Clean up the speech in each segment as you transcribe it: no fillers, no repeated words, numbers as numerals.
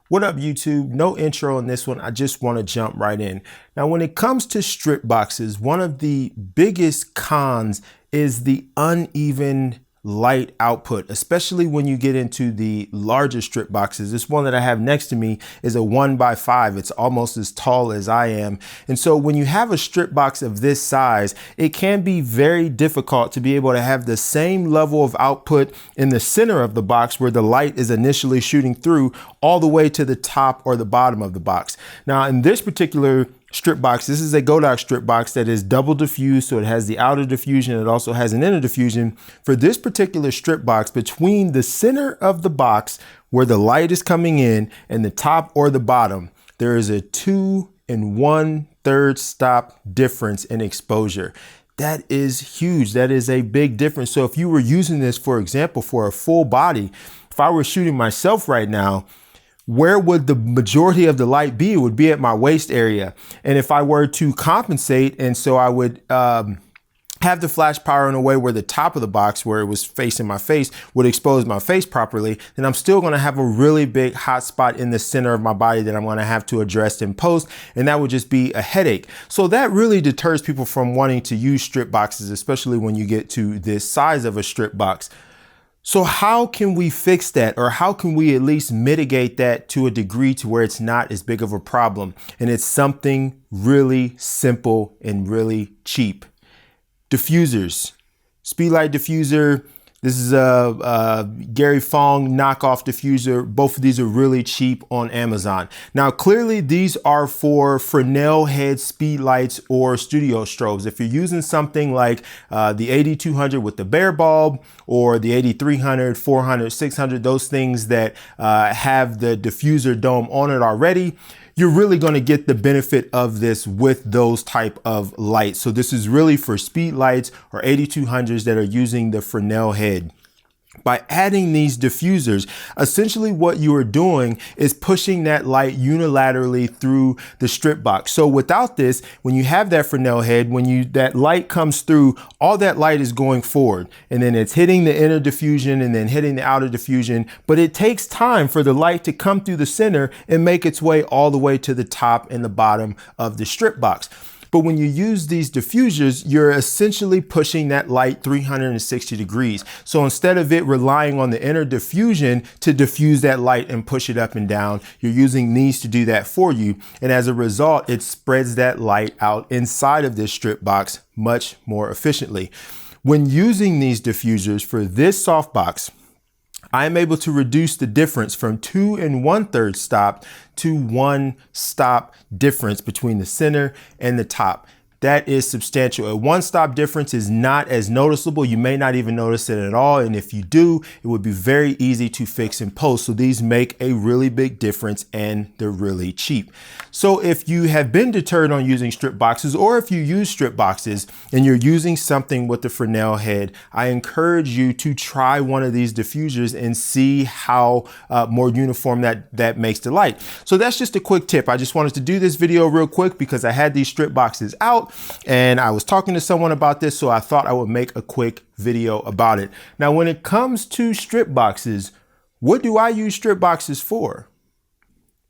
What up, YouTube? No intro on this one. I just want to jump right in. Now, when it comes to strip boxes, one of the biggest cons is the uneven light output, especially when you get into the larger strip boxes. This one that I have next to me is a 1x5. It's almost as tall as I am. And so when you have a strip box of this size, it can be very difficult to be able to have the same level of output in the center of the box where the light is initially shooting through all the way to the top or the bottom of the box. Now, in this particular strip box, this is a Godox strip box that is double diffused, so it has the outer diffusion. It also has an inner diffusion. For this particular strip box, between the center of the box where the light is coming in and the top or the bottom, there is a 2 1/3 stop difference in exposure. That is huge. That is a big difference. So if you were using this, for example, for a full body, if I were shooting myself right now, where would the majority of the light be? It would be at my waist area. And if I were to compensate, and so I would have the flash power in a way where the top of the box, where it was facing my face, would expose my face properly, then I'm still going to have a really big hot spot in the center of my body that I'm going to have to address in post, and that would just be a headache. So that really deters people from wanting to use strip boxes, especially when you get to this size of a strip box. So how can we fix that, or how can we at least mitigate that to a degree to where it's not as big of a problem? And it's something really simple and really cheap. Diffusers. Speedlight diffuser. This is a Gary Fong knockoff diffuser. Both of these are really cheap on Amazon. Now, clearly these are for Fresnel head speedlights or studio strobes. If you're using something like the 8200 with the bare bulb, or the 8300, 400, 600, those things that have the diffuser dome on it already, you're really going to get the benefit of this with those type of lights. So this is really for speed lights or 8200s that are using the Fresnel head. By adding these diffusers, essentially what you are doing is pushing that light unilaterally through the strip box. So without this, when you have that Fresnel head, when that light comes through, all that light is going forward, and then it's hitting the inner diffusion and then hitting the outer diffusion. But it takes time for the light to come through the center and make its way all the way to the top and the bottom of the strip box. But when you use these diffusers, you're essentially pushing that light 360 degrees. So instead of it relying on the inner diffusion to diffuse that light and push it up and down, you're using these to do that for you. And as a result, it spreads that light out inside of this strip box much more efficiently. When using these diffusers for this softbox, I am able to reduce the difference from 2 1/3 stop to 1 stop difference between the center and the top. That is substantial. A 1 stop difference is not as noticeable. You may not even notice it at all. And if you do, it would be very easy to fix in post. So these make a really big difference, and they're really cheap. So if you have been deterred on using strip boxes, or if you use strip boxes and you're using something with the Fresnel head, I encourage you to try one of these diffusers and see how more uniform that makes the light. So that's just a quick tip. I just wanted to do this video real quick because I had these strip boxes out and I was talking to someone about this, so I thought I would make a quick video about it. Now, when it comes to strip boxes, what do I use strip boxes for?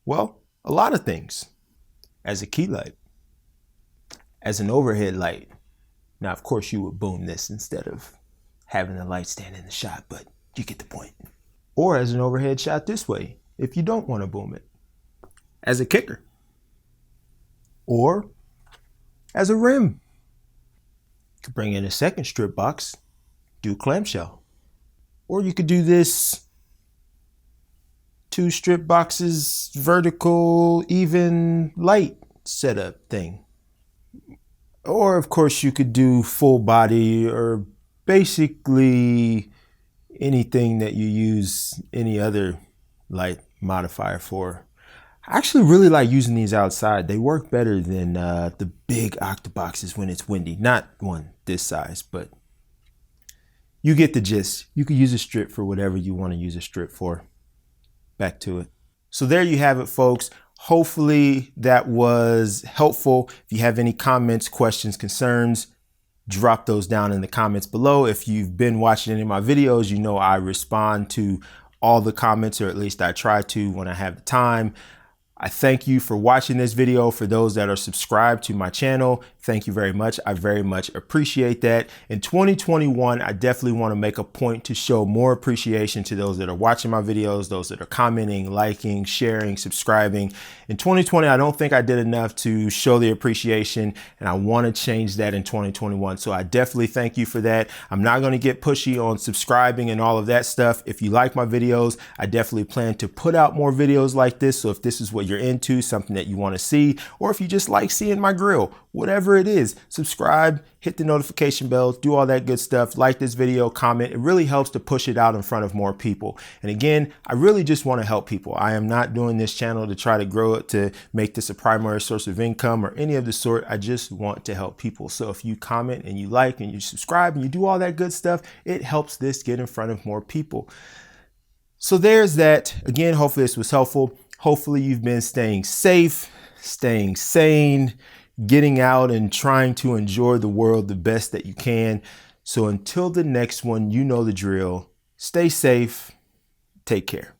Well, a lot of things. As a key light, as an overhead light. Now, of course, you would boom this instead of having the light stand in the shot, but you get the point. Or as an overhead shot this way, if you don't want to boom it. As a kicker. Or as a rim. You could bring in a second strip box, do clamshell. Or you could do this 2 strip boxes, vertical, even light setup thing. Or of course you could do full body, or basically anything that you use any other light modifier for. I actually really like using these outside. They work better than the big octoboxes when it's windy. Not one this size, but you get the gist. You could use a strip for whatever you want to use a strip for. Back to it. So there you have it, folks. Hopefully that was helpful. If you have any comments, questions, concerns, drop those down in the comments below. If you've been watching any of my videos, you know I respond to all the comments, or at least I try to when I have the time. I thank you for watching this video. For those that are subscribed to my channel, thank you very much. I very much appreciate that. In 2021, I definitely want to make a point to show more appreciation to those that are watching my videos, those that are commenting, liking, sharing, subscribing. In 2020, I don't think I did enough to show the appreciation, and I want to change that in 2021. So I definitely thank you for that. I'm not going to get pushy on subscribing and all of that stuff. If you like my videos, I definitely plan to put out more videos like this. So if this is what you're into, something that you want to see, or if you just like seeing my grill, whatever it is, subscribe, hit the notification bell, do all that good stuff, like this video, comment. It really helps to push it out in front of more people. And again, I really just want to help people. I am not doing this channel to try to grow it, to make this a primary source of income or any of the sort. I just want to help people. So if you comment and you like and you subscribe and you do all that good stuff, it helps this get in front of more people. So there's that. Again, hopefully this was helpful. Hopefully you've been staying safe, staying sane, getting out and trying to enjoy the world the best that you can. So until the next one, you know the drill. Stay safe. Take care.